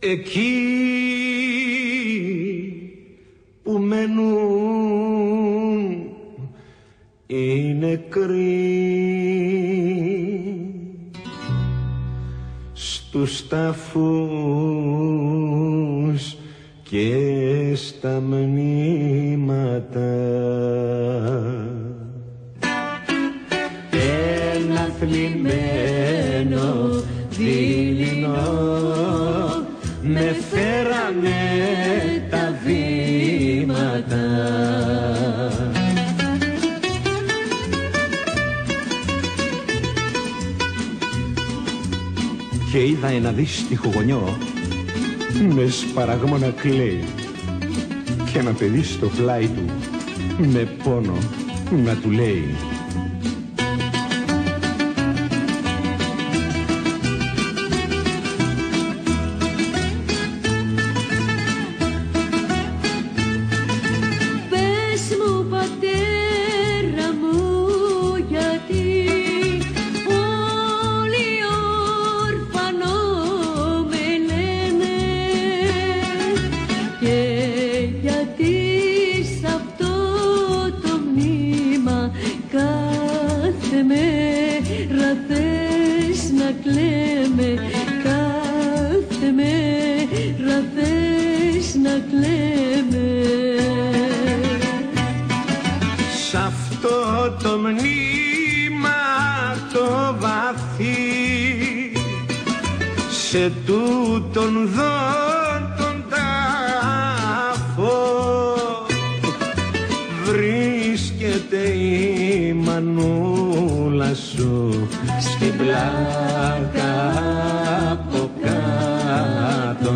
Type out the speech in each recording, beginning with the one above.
Εκεί που μένουν οι νεκροί στους τάφους και στα μνήματα, ένα θλιμμένο δειλινό με φέρανε τα βήματα. Και είδα ένα δύστιχο γονιό με σπαραγμό να κλαίει και ένα παιδί στο πλάι του με πόνο να του λέει: Σ' αυτό το μνήμα το βαθύ, σε τούτον δω τον τάφο, βρίσκεται η μανούλα σου στην πλάκα από κάτω,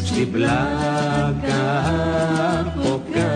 στην πλάκα από κάτω.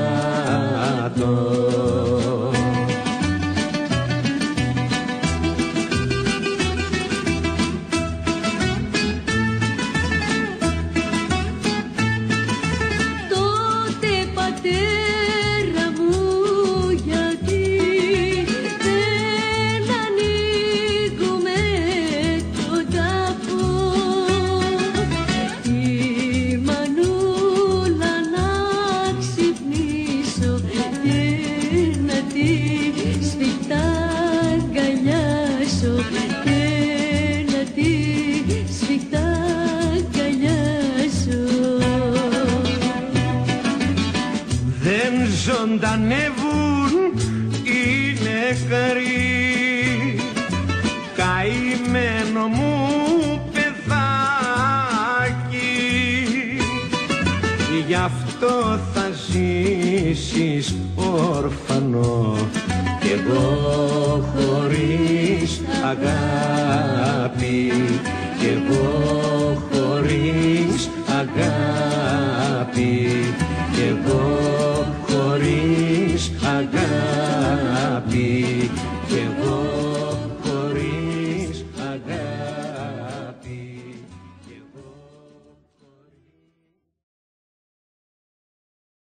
Ζωντανεύουν οι νεκροί, καημένο μου παιδάκι, γι' αυτό θα ζήσεις όρφανο κι εγώ χωρίς αγάπη, κι εγώ χωρίς αγάπη.